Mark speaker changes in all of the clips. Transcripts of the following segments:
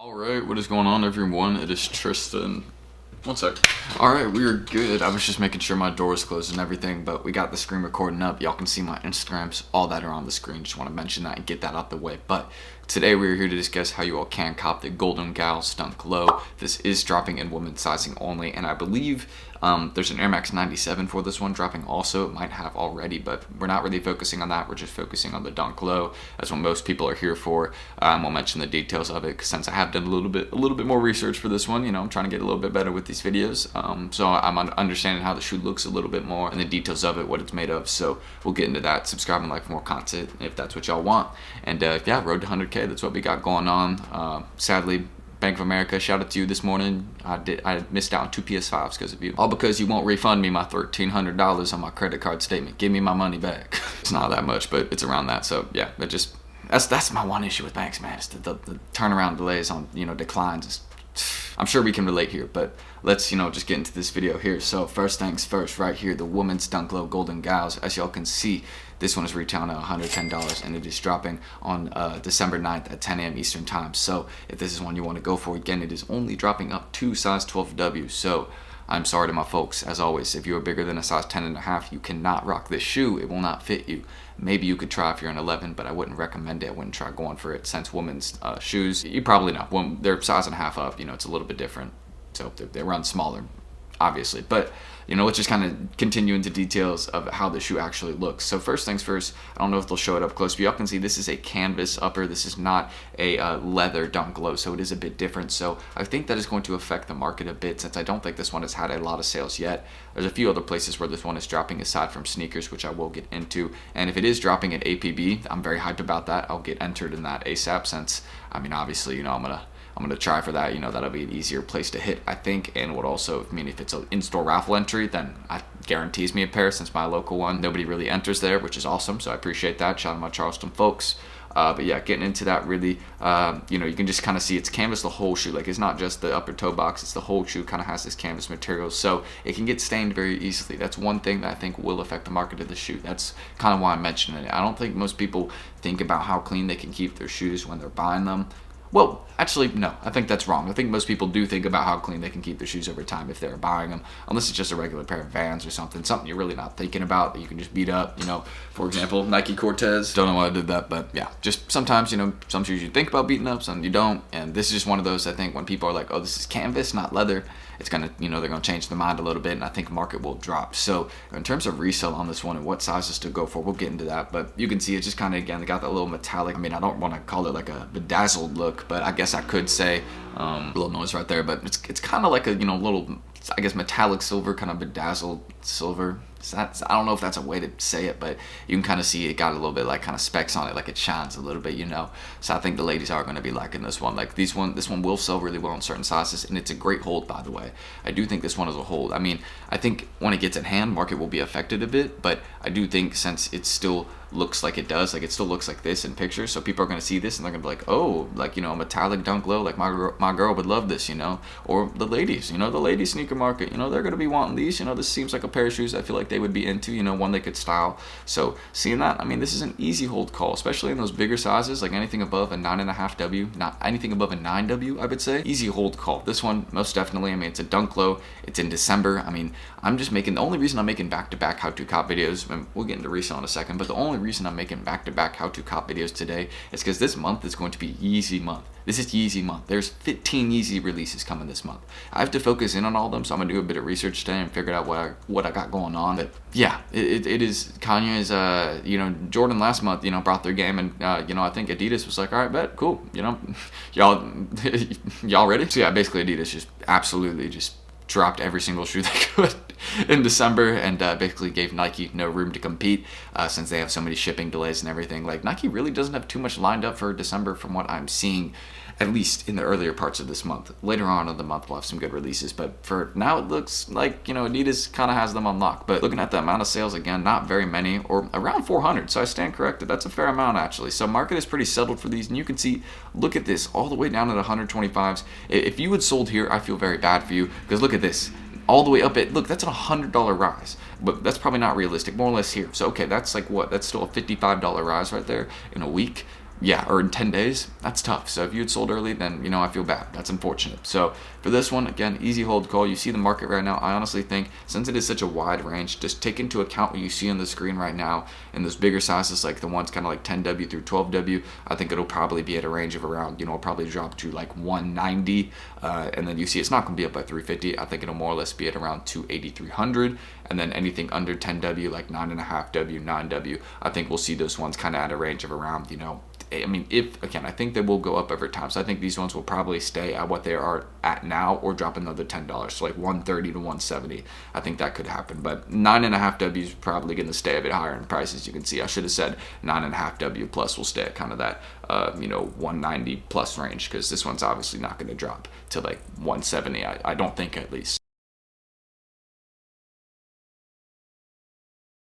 Speaker 1: Alright, what is going on everyone? It is Tristan. One sec. Alright, we are good. I was just making sure my door is closed and everything, but we got the screen recording up. Y'all can see my Instagrams, all that are on the screen. Just want to mention that and get that out the way. But today we're here to discuss how you all can cop the Golden Gals Dunk Low. This is dropping in women's sizing only, and I believe there's an Air Max 97 for this one dropping also. It might have already, but we're not really focusing on that. We're just focusing on the Dunk Low. That's what most people are here for. We'll mention the details of it, 'cause since I have done a little bit more research for this one, I'm trying to get a little bit better with these videos. So I'm understanding how the shoe looks a little bit more and the details of it, what it's made of. So we'll get into that. Subscribe and like for more content if that's what y'all want. And yeah, road to 100K. That's what we got going on. Sadly, Bank of America, shout out to you this morning. I missed out on 2 PS5s because of you. All because you won't refund me my $1,300 on my credit card statement. Give me my money back. It's not that much, but it's around that. So yeah, that's my one issue with banks, man. It's the turnaround delays on declines. I'm sure we can relate here, but let's just get into this video here. So first things first, right here, the women's Dunk Low Golden Gals. As y'all can see, this one is retailing at $110 and it is dropping on December 9th at 10 a.m. Eastern time. So if this is one you want to go for, again, it is only dropping up to size 12W. So I'm sorry to my folks, as always, if you are bigger than a size 10.5, you cannot rock this shoe. It will not fit you. Maybe you could try if you're an 11, but I wouldn't recommend it. I wouldn't try going for it. Since women's shoes, you probably know, when they're size and a half up, it's a little bit different. So they run smaller, obviously. But let's just kind of continue into details of how the shoe actually looks. So first things first, I don't know if they'll show it up close, but y'all can see this is a canvas upper. This is not a leather Dunk Low, so it is a bit different. So I think that is going to affect the market a bit, since I don't think this one has had a lot of sales yet. There's a few other places where this one is dropping aside from sneakers, which I will get into. And if it is dropping at APB, I'm very hyped about that. I'll get entered in that ASAP, since obviously I'm gonna try for that. That'll be an easier place to hit, I think, and would also mean if it's an in-store raffle entry, then it guarantees me a pair, since my local one, nobody really enters there, which is awesome, so I appreciate that. Shout out to my Charleston folks. But yeah, getting into that really, you can just kind of see it's canvas the whole shoe. Like, it's not just the upper toe box, it's the whole shoe kind of has this canvas material, so it can get stained very easily. That's one thing that I think will affect the market of the shoe. That's kind of why I'm mentioning it. I don't think most people think about how clean they can keep their shoes when they're buying them. Well, actually, no, I think that's wrong. I think most people do think about how clean they can keep their shoes over time if they're buying them, unless it's just a regular pair of Vans or something you're really not thinking about that you can just beat up. For example, Nike Cortez. Don't know why I did that, but yeah, just sometimes, some shoes you think about beating up, some you don't, and this is just one of those. I think when people are like, oh, this is canvas, not leather, it's gonna, they're gonna change their mind a little bit, and I think market will drop. So in terms of resale on this one and what sizes to go for, we'll get into that, but you can see it's just kind of, again, they got that little metallic, I don't want to call it like a bedazzled look, but I guess I could say, a little noise right there, but it's kind of like a, little, I guess, metallic silver, kind of bedazzled silver. I don't know if that's a way to say it, but you can kind of see it got a little bit like kind of specks on it, like it shines a little bit, So I think the ladies are going to be liking this one. Like this one will sell really well in certain sizes, and it's a great hold, by the way. I do think this one is a hold. I think when it gets in hand, market will be affected a bit, but I do think since it still looks like it does, like it still looks like this in pictures, so people are going to see this and they're going to be like, oh, like, a metallic Dunk Low, like my girl would love this, or the ladies, the ladies sneaker market, they're going to be wanting these, this seems like a pair of shoes I feel like they would be into, one they could style. So seeing that, this is an easy hold call, especially in those bigger sizes, like anything above a 9.5W, not anything above a 9W, I would say. Easy hold call. This one, most definitely, it's a Dunk Low, it's in December. I'm just making, the only reason I'm making back-to-back how-to cop videos, and we'll get into resale in a second, but the only reason I'm making back-to-back how-to cop videos today is because this month is going to be Yeezy month. This is Yeezy month. There's 15 Yeezy releases coming this month. I have to focus in on all of them, so I'm gonna do a bit of research today and figure out what I got going on. But yeah, it is Kanye's. Jordan last month, brought their game, and I think Adidas was like, all right, bet, cool, y'all ready? So yeah, basically Adidas just absolutely just dropped every single shoe they could in December, and basically gave Nike no room to compete, since they have so many shipping delays and everything. Like, Nike really doesn't have too much lined up for December from what I'm seeing, at least in the earlier parts of this month. Later on in the month we'll have some good releases, but for now it looks like Adidas kind of has them on lock. But looking at the amount of sales, again, not very many, or around 400, so I stand corrected. That's a fair amount, actually. So market is pretty settled for these, and you can see, look at this, all the way down at 125s. If you had sold here, I feel very bad for you, because look at this, all the way up at, look, that's a $100 rise, but that's probably not realistic, more or less here. So okay, that's like what, that's still a $55 rise right there in a week. yeah, or in 10 days, that's tough. So if you had sold early, then, I feel bad. That's unfortunate. So for this one, again, easy hold call. You see the market right now. I honestly think, since it is such a wide range, just take into account what you see on the screen right now in those bigger sizes, like the ones kind of like 10W through 12W. I think it'll probably be at a range of around, it'll probably drop to like 190. And then you see it's not going to be up by 350. I think it'll more or less be at around 280, 300. And then anything under 10W, like 9.5W, 9W, I think we'll see those ones kind of at a range of around, I mean, I think they will go up over time. So I think these ones will probably stay at what they are at now or drop another $10. So like 130 to 170. I think that could happen. But 9.5W is probably going to stay a bit higher in prices. You can see I should have said 9.5W plus will stay at kind of that, 190 plus range, because this one's obviously not going to drop to like 170. I don't think, at least.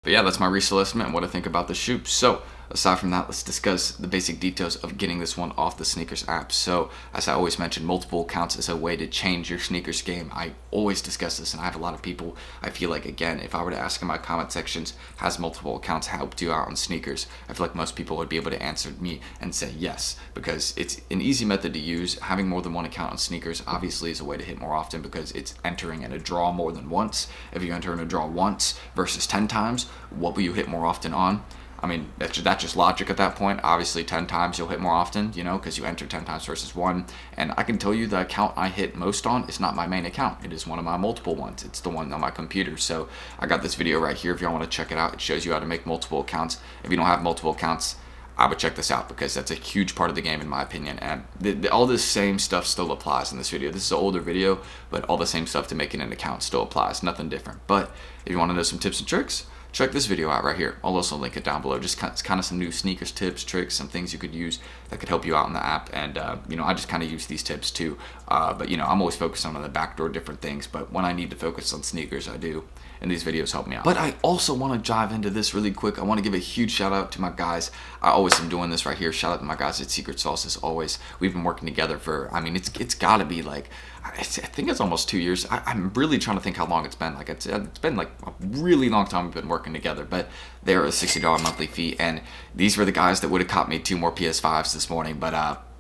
Speaker 1: But yeah, that's my resale estimate and what I think about the shoe. So aside from that, let's discuss the basic details of getting this one off the SNKRS app. So as I always mention, multiple accounts is a way to change your sneakers game. I always discuss this, and I have a lot of people, I feel like, again, if I were to ask in my comment sections, has multiple accounts helped you out on sneakers? I feel like most people would be able to answer me and say yes, because it's an easy method to use. Having more than one account on sneakers obviously is a way to hit more often, because it's entering in a draw more than once. If you enter in a draw once versus 10 times, what will you hit more often on? I mean, that's just logic at that point. Obviously, 10 times you'll hit more often, because you enter 10 times versus one. And I can tell you the account I hit most on is not my main account. It is one of my multiple ones. It's the one on my computer. So I got this video right here if y'all want to check it out. It shows you how to make multiple accounts. If you don't have multiple accounts, I would check this out, because that's a huge part of the game in my opinion. And all this same stuff still applies in this video. This is an older video, but all the same stuff to making an account still applies. Nothing different. But if you want to know some tips and tricks, check this video out right here. I'll also link it down below. Just kind of some new sneakers tips, tricks, some things you could use that could help you out in the app. And I just kind of use these tips too. But I'm always focused on the backdoor different things. But when I need to focus on sneakers, I do. And these videos help me out. But I also want to dive into this really quick. I want to give a huge shout out to my guys. I always am doing this right here. Shout out to my guys at Secret Sauce as always. We've been working together for, it's got to be like, I think it's almost 2 years. I'm really trying to think how long it's been. Like it's been like a really long time we've been working together. But they're a $60 monthly fee, and these were the guys that would have caught me 2 more PS5s this morning. But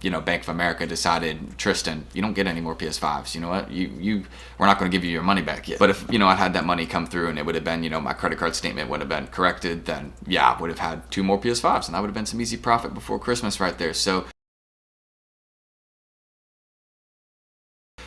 Speaker 1: Bank of America decided, Tristan, you don't get any more PS5s. You know what? We're not going to give you your money back yet. But if I had that money come through and it would have been, my credit card statement would have been corrected, then yeah, I would have had 2 more PS5s, and that would have been some easy profit before Christmas right there. So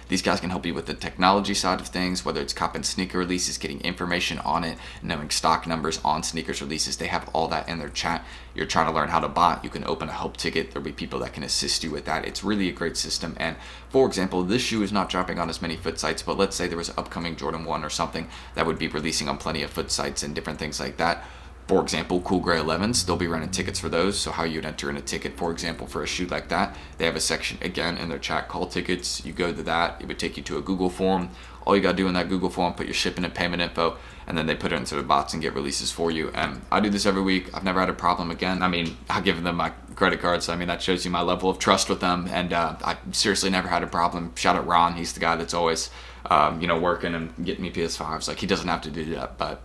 Speaker 1: these guys can help you with the technology side of things, whether it's copping sneaker releases, getting information on it, knowing stock numbers on sneakers releases. They have all that in their chat. You're trying to learn how to buy, you can open a help ticket. There'll be people that can assist you with that. It's really a great system. And for example, this shoe is not dropping on as many foot sites, but let's say there was an upcoming Jordan 1 or something that would be releasing on plenty of foot sites and different things like that. For example, Cool Gray 11s, they'll be running tickets for those. So how you'd enter in a ticket, for example, for a shoe like that, they have a section, again, in their chat called tickets. You go to that, it would take you to a Google form. All you gotta do in that Google form, put your shipping and payment info, and then they put it into the bots and get releases for you. And I do this every week. I've never had a problem again. I'll give them my credit cards. That shows you my level of trust with them. And I seriously never had a problem. Shout out Ron, he's the guy that's always, working and getting me PS5s. Like, he doesn't have to do that, but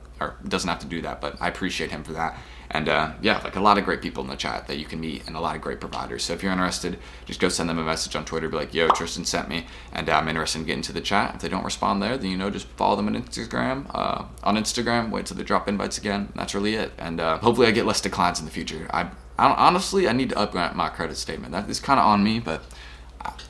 Speaker 1: I appreciate him for that. And like a lot of great people in the chat that you can meet, and a lot of great providers. So if you're interested, just go send them a message on Twitter, be like, yo, Tristan sent me, and I'm interested in getting to the chat. If they don't respond there, then just follow them on Instagram, wait till they drop invites again. That's really it. And hopefully I get less declines in the future. Honestly, I need to upgrade my credit statement. That is kind of on me, but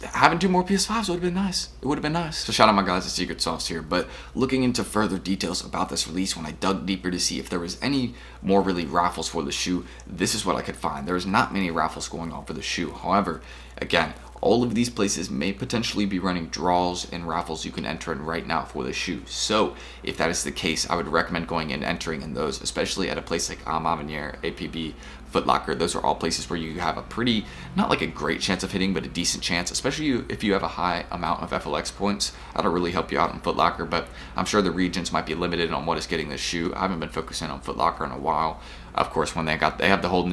Speaker 1: having 2 more PS5s would have been nice. It would have been nice. So shout out my guys at Secret Sauce here. But looking into further details about this release, when I dug deeper to see if there was any more really raffles for the shoe, this is what I could find. There's not many raffles going on for the shoe. However, again, all of these places may potentially be running draws and raffles you can enter in right now for the shoe. So if that is the case, I would recommend going and entering in those, especially at a place like Avenir, APB, Foot Locker. Those are all places where you have a pretty, not like a great chance of hitting, but a decent chance, especially if you have a high amount of FLX points. That'll really help you out in Foot Locker, but I'm sure the regions might be limited on what is getting this shoe. I haven't been focusing on Foot Locker in a while. Of course, when they have the whole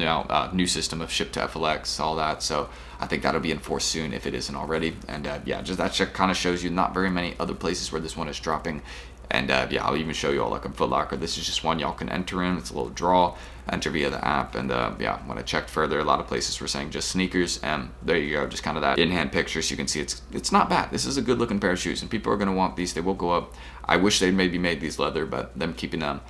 Speaker 1: new system of ship to FLX, all that. So I think that'll be enforced soon if it isn't already. And just that kind of shows you not very many other places where this one is dropping. And yeah, I'll even show you all like a Foot Locker. This is just one y'all can enter in. It's a little draw, enter via the app. And yeah, when I checked further, a lot of places were saying just sneakers. And there you go, just kind of that in-hand picture. So you can see it's not bad. This is a good looking pair of shoes, and people are gonna want these. They will go up. I wish they'd maybe made these leather, but them keeping them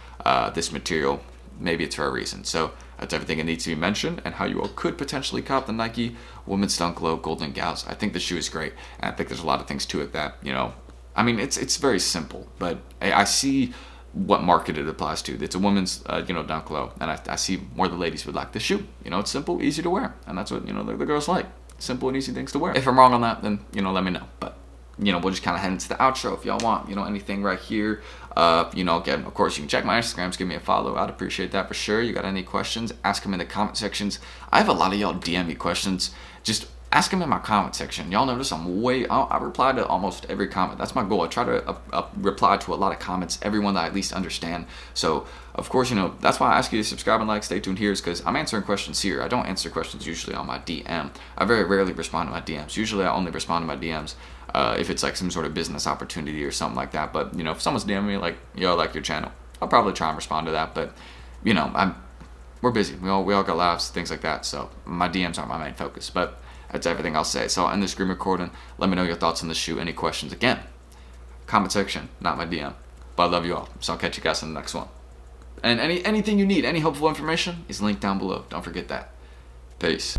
Speaker 1: this material, maybe it's for a reason. So that's everything that needs to be mentioned, and how you all could potentially cop the Nike Women's Dunk Low Golden Gals. I think the shoe is great, and I think there's a lot of things to it that, you know, I mean, it's very simple, but I see what market it applies to. It's a women's, you know, dunk low, and I see more the ladies would like the shoe. You know, it's simple, easy to wear, and that's what, you know, the girls like. Simple and easy things to wear. If I'm wrong on that, then, you know, let me know. But, you know, we'll just kind of head into the outro if y'all want, you know, anything right here. You know, again, of course, you can check my Instagrams, give me a follow. I'd appreciate that for sure. You got any questions, ask them in the comment sections. I have a lot of y'all DM me questions. Just ask them in my comment section. Y'all notice I reply to almost every comment. That's my goal. I try to reply to a lot of comments, everyone that I at least understand. So, of course, you know, that's why I ask you to subscribe and like, stay tuned here, is because I'm answering questions here. I don't answer questions usually on my DM. I very rarely respond to my DMs. Usually I only respond to my DMs if it's like some sort of business opportunity or something like that. But, you know, if someone's DMing me like, yo, I like your channel, I'll probably try and respond to that. But, you know, we're busy. We all got lives, things like that. So my DMs aren't my main focus. But that's everything I'll say. So I'll end the screen recording. Let me know your thoughts on the shoe. Any questions? Again, comment section, not my DM. But I love you all. So I'll catch you guys in the next one. And anything you need, any helpful information is linked down below. Don't forget that. Peace.